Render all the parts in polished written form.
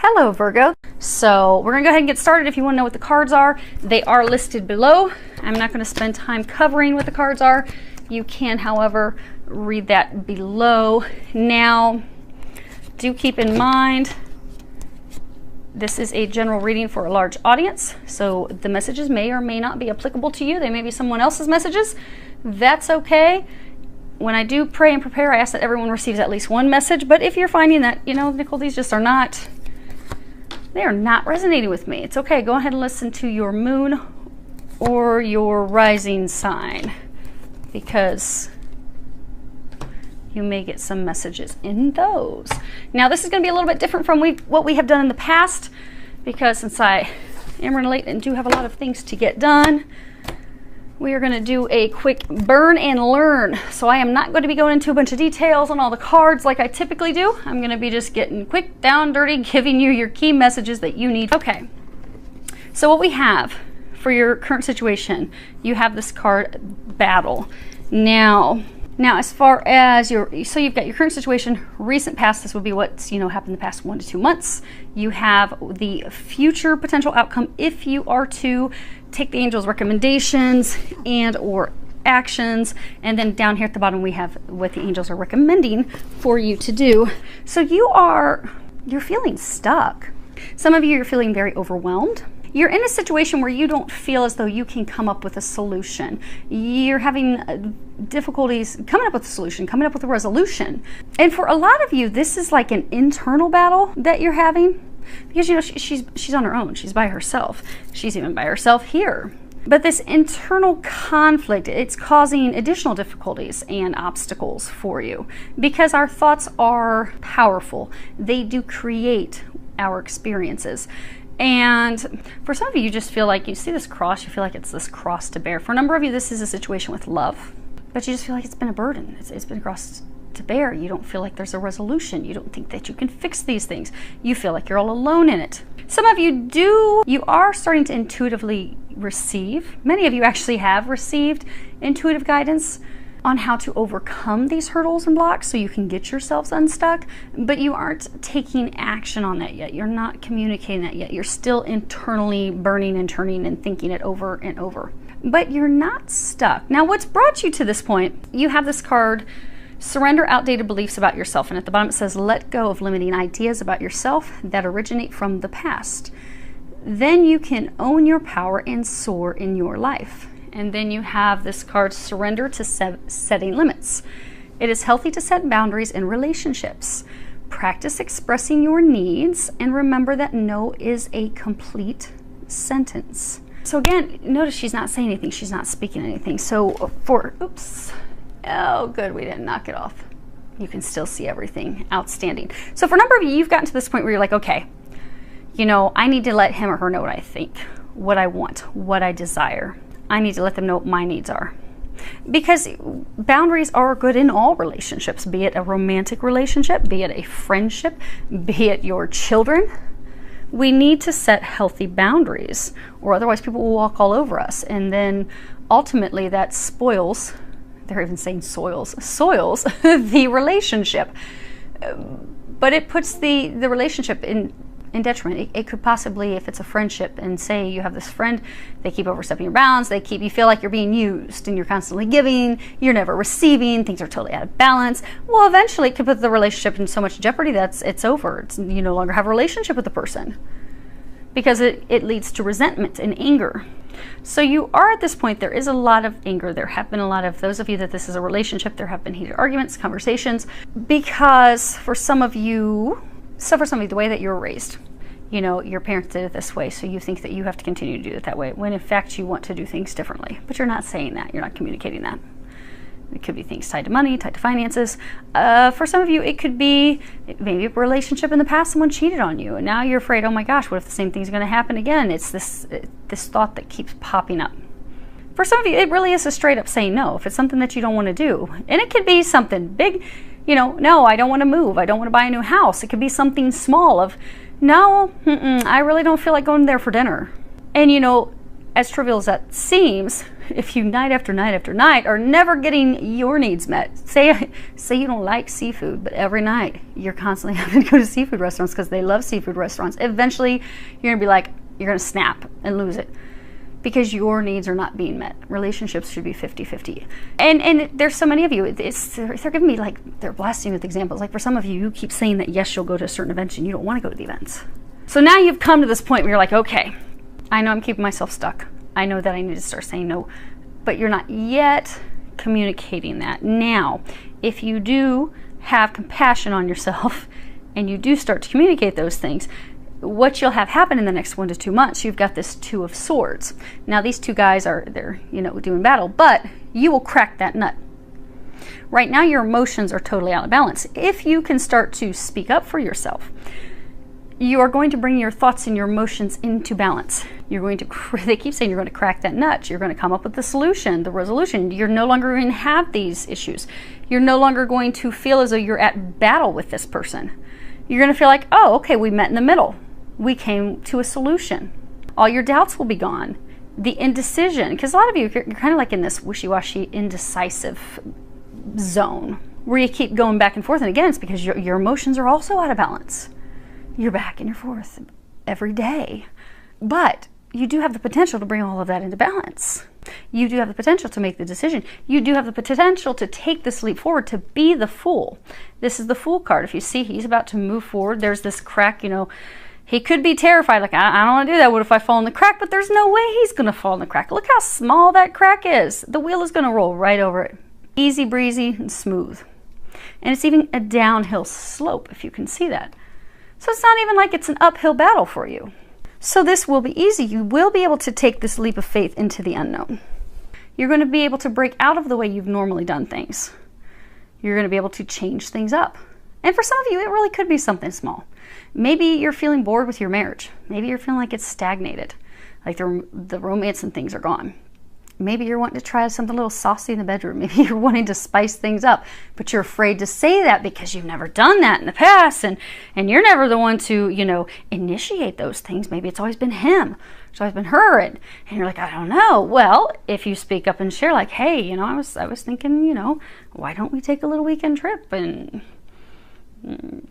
Hello Virgo. So we're gonna go ahead and get started. If you want to know what the cards are, they are listed below. I'm not going to spend time covering what the cards are. You can, however, read that below. Now, do keep in mind, this is a general reading for a large audience, so the messages may or may not be applicable to you. They may be someone else's messages. That's okay. When I do pray and prepare, I ask that everyone receives at least one message, but if you're finding that, you know, Nicole, these just are not, they are not resonating with me, it's okay. Go ahead and listen to your moon or your rising sign, because you may get some messages in those. Now, this is going to be a little bit different from what we have done in the past, because since I am running late and do have a lot of things to get done, we are going to do a quick burn and learn. So I am not going to be going into a bunch of details on all the cards like I typically do. I'm going to be just getting quick, down, dirty, giving you your key messages that you need. Okay, so what we have for your current situation, you have this card, Battle. Now as far as so you've got your current situation, recent past, this would be what's, you know, happened in the past 1 to 2 months. You have the future potential outcome if you are to take the angel's recommendations and or actions, and then down here at the bottom we have what the angels are recommending for you to do. So you're feeling stuck. Some of you are feeling very overwhelmed. You're in a situation where you don't feel as though you can come up with a solution. You're having difficulties coming up with a solution, coming up with a resolution. And for a lot of you, this is like an internal battle that you're having, because, you know, she's on her own. She's by herself. She's even by herself here. But this internal conflict, it's causing additional difficulties and obstacles for you, because our thoughts are powerful. They do create our experiences. And for some of you, you just feel like you see this cross, you feel like it's this cross to bear. For a number of you, this is a situation with love, but you just feel like it's been a burden. It's been a cross to bear. You don't feel like there's a resolution. You don't think that you can fix these things. You feel like you're all alone in it. Some of you are starting to intuitively receive. Many of you actually have received intuitive guidance on how to overcome these hurdles and blocks so you can get yourselves unstuck, but you aren't taking action on that yet. You're not communicating that yet. You're still internally burning and turning and thinking it over and over, but you're not stuck. Now, what's brought you to this point, you have this card, Surrender Outdated Beliefs About Yourself, and at the bottom it says, let go of limiting ideas about yourself that originate from the past. Then you can own your power and soar in your life. And then you have this card, Surrender to Setting Limits. It is healthy to set boundaries in relationships. Practice expressing your needs, and remember that no is a complete sentence. So again, notice she's not saying anything. She's not speaking anything. So oops. Oh, good, we didn't knock it off. You can still see everything. Outstanding. So for a number of you, you've gotten to this point where you're like, okay, you know, I need to let him or her know what I think, what I want, what I desire. I need to let them know what my needs are. Because boundaries are good in all relationships, be it a romantic relationship, be it a friendship, be it your children. We need to set healthy boundaries, or otherwise people will walk all over us. And then ultimately that spoils, they're even saying soils the relationship. But it puts the relationship in detriment. It could possibly, if it's a friendship, and say you have this friend, they keep overstepping your bounds, you feel like you're being used and you're constantly giving, you're never receiving, things are totally out of balance. Well, eventually it could put the relationship in so much jeopardy that it's over. You no longer have a relationship with the person, because it leads to resentment and anger. So you are at this point, there is a lot of anger. There have been a lot of, those of you that this is a relationship, there have been heated arguments, conversations, because for some of you, the way that you're raised, you know, your parents did it this way, so you think that you have to continue to do it that way, when in fact you want to do things differently. But you're not saying that, you're not communicating that. It could be things tied to money, tied to finances. For some of you, it could be maybe a relationship in the past, someone cheated on you, and now you're afraid, oh my gosh, what if the same thing's going to happen again? It's this thought that keeps popping up. For some of you, it really is a straight up saying no. If it's something that you don't want to do, and it could be something big, you know, no, I don't want to move, I don't want to buy a new house. It could be something small of, no, I really don't feel like going there for dinner. And you know, as trivial as that seems, if you night after night after night are never getting your needs met, say you don't like seafood, but every night you're constantly having to go to seafood restaurants because they love seafood restaurants, eventually you're gonna be like, you're gonna snap and lose it because your needs are not being met. Relationships should be 50-50. And there's so many of you, they're giving me like, they're blasting with examples. Like for some of you, you keep saying that yes, you'll go to a certain event and you don't want to go to the events. So now you've come to this point where you're like, okay, I know I'm keeping myself stuck. I know that I need to start saying no, but you're not yet communicating that. Now, if you do have compassion on yourself and you do start to communicate those things, what you'll have happen in the next 1 to 2 months, you've got this Two of Swords. Now these two guys they're doing battle, but you will crack that nut. Right now your emotions are totally out of balance. If you can start to speak up for yourself, you are going to bring your thoughts and your emotions into balance. You're going to, they keep saying you're going to crack that nut. You're going to come up with the solution, the resolution. You're no longer going to have these issues. You're no longer going to feel as though you're at battle with this person. You're going to feel like, oh, okay, we met in the middle. We came to a solution. All your doubts will be gone. The indecision, because a lot of you, you're kind of like in this wishy-washy, indecisive zone where you keep going back and forth. And again, it's because your emotions are also out of balance. You're back and you're forth every day. But you do have the potential to bring all of that into balance. You do have the potential to make the decision. You do have the potential to take this leap forward, to be the Fool. This is the Fool card. If you see he's about to move forward, there's this crack, he could be terrified, like, I don't want to do that. What if I fall in the crack? But there's no way he's going to fall in the crack. Look how small that crack is. The wheel is going to roll right over it. Easy breezy and smooth. And it's even a downhill slope, if you can see that. So it's not even like it's an uphill battle for you. So this will be easy. You will be able to take this leap of faith into the unknown. You're going to be able to break out of the way you've normally done things. You're going to be able to change things up. And for some of you, it really could be something small. Maybe you're feeling bored with your marriage. Maybe you're feeling like it's stagnated, like the romance and things are gone. Maybe you're wanting to try something a little saucy in the bedroom. Maybe you're wanting to spice things up, but you're afraid to say that because you've never done that in the past, and you're never the one to, initiate those things. Maybe it's always been him, it's always been her, and you're like, I don't know. Well, if you speak up and share, like, hey, I was thinking, why don't we take a little weekend trip, and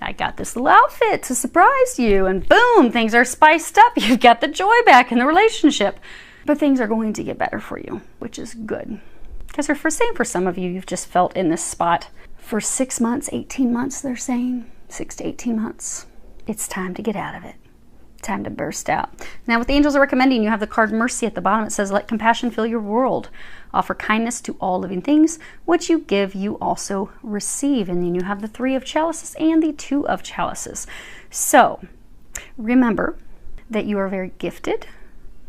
I got this little outfit to surprise you, and boom, things are spiced up. You've got the joy back in the relationship. But things are going to get better for you, which is good. Because for some of you, you've just felt in this spot for 6 months, 18 months, they're saying. 6 to 18 months. It's time to get out of it. Time to burst out. Now, what the angels are recommending, you have the card Mercy at the bottom. It says, let compassion fill your world. Offer kindness to all living things. What you give, you also receive. And then you have the 3 of Chalices and the 2 of Chalices. So, remember that you are very gifted.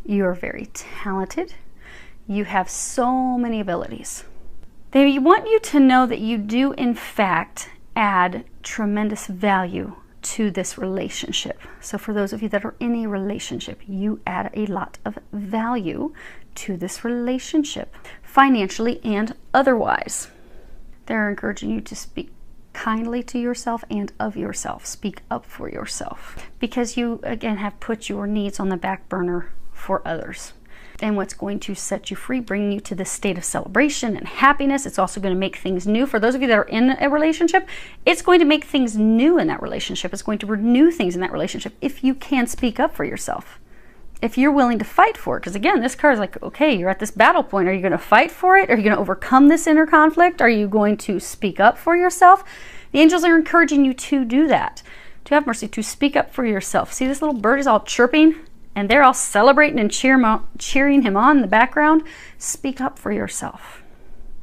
You are very talented. You have so many abilities. They want you to know that you do, in fact, add tremendous value to this relationship. So for those of you that are in a relationship, you add a lot of value to this relationship, financially and otherwise. They're encouraging you to speak kindly to yourself and of yourself. Speak up for yourself. Because you, again, have put your needs on the back burner for others. And what's going to set you free, bring you to this state of celebration and happiness. It's also going to make things new. For those of you that are in a relationship, it's going to make things new in that relationship. It's going to renew things in that relationship if you can speak up for yourself. If you're willing to fight for it. Because again, this card is like, okay, you're at this battle point. Are you going to fight for it? Are you going to overcome this inner conflict? Are you going to speak up for yourself? The angels are encouraging you to do that. To have mercy, to speak up for yourself. See, this little bird is all chirping. And they're all celebrating and cheering him on in the background. Speak up for yourself.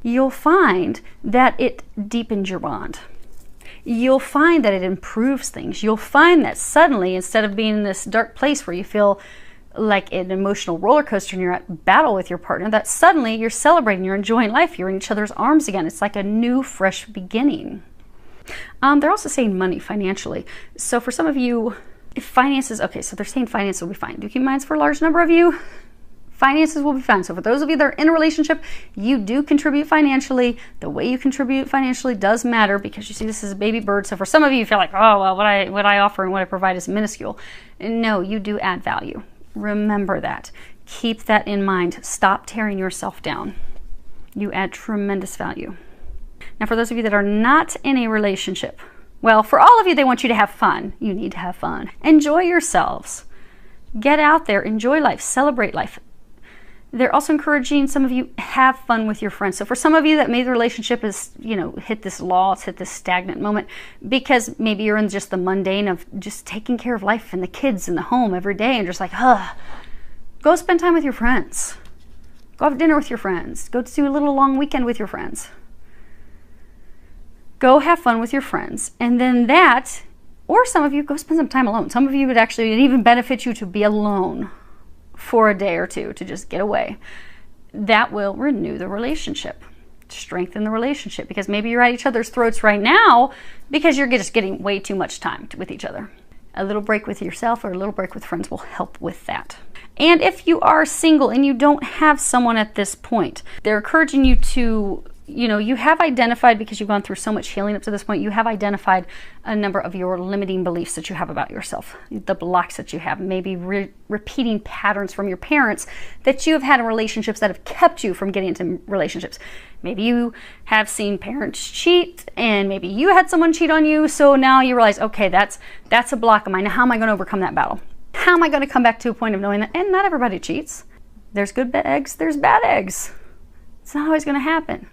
You'll find that it deepens your bond. You'll find that it improves things. You'll find that suddenly, instead of being in this dark place where you feel like an emotional roller coaster and you're at battle with your partner, that suddenly you're celebrating, you're enjoying life, you're in each other's arms again. It's like a new, fresh beginning. They're also saying money, financially. So for some of you, finances, okay, so they're saying finances will be fine. Do keep in mind, for a large number of you, finances will be fine. So for those of you that are in a relationship, you do contribute financially. The way you contribute financially does matter, because you see this is a baby bird. So for some of you, you feel like, oh, well, what I offer and what I provide is minuscule. No, you do add value. Remember that. Keep that in mind. Stop tearing yourself down. You add tremendous value. Now, for those of you that are not in a relationship, well, for all of you, they want you to have fun. You need to have fun. Enjoy yourselves. Get out there, enjoy life, celebrate life. They're also encouraging some of you have fun with your friends. So for some of you that maybe the relationship is, hit this lull, it's hit this stagnant moment because maybe you're in just the mundane of just taking care of life and the kids and the home every day and just like, go spend time with your friends. Go have dinner with your friends. Go do a little long weekend with your friends. Go have fun with your friends. And then that, or some of you, go spend some time alone. Some of you would actually even benefit you to be alone for a day or two, to just get away. That will renew the relationship, strengthen the relationship, because maybe you're at each other's throats right now because you're just getting way too much time with each other. A little break with yourself or a little break with friends will help with that. And if you are single and you don't have someone at this point, they're encouraging you to, you have identified, because you've gone through so much healing up to this point, you have identified a number of your limiting beliefs that you have about yourself, the blocks that you have, maybe repeating patterns from your parents that you have had in relationships that have kept you from getting into relationships. Maybe you have seen parents cheat, and maybe you had someone cheat on you, so now you realize, okay, that's a block of mine. Now, how am I going to overcome that battle? How am I going to come back to a point of knowing that, and not everybody cheats. There's good eggs, there's bad eggs. It's not always going to happen.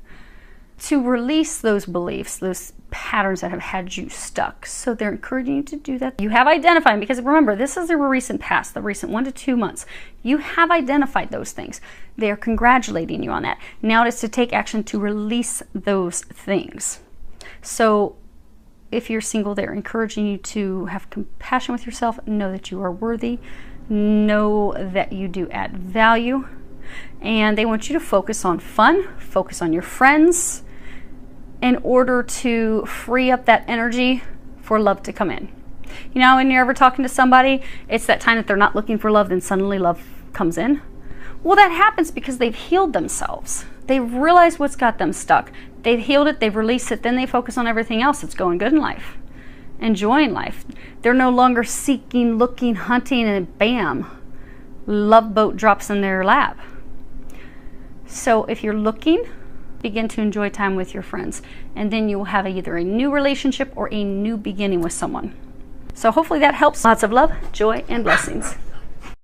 To release those beliefs, those patterns that have had you stuck. So they're encouraging you to do that. You have identified, because remember, this is the recent past, the recent 1 to 2 months. You have identified those things. They are congratulating you on that. Now it is to take action to release those things. So if you're single, they're encouraging you to have compassion with yourself, know that you are worthy, know that you do add value, and they want you to focus on fun, focus on your friends, in order to free up that energy for love to come in. When you're ever talking to somebody, it's that time that they're not looking for love, then suddenly love comes in. Well, that happens because they've healed themselves. They've realized what's got them stuck. They've healed it, they've released it, then they focus on everything else that's going good in life, enjoying life. They're no longer seeking, looking, hunting, and bam, love boat drops in their lap. So if you're looking, begin to enjoy time with your friends, and then you will have either a new relationship or a new beginning with someone. So hopefully that helps. Lots of love, joy, and blessings.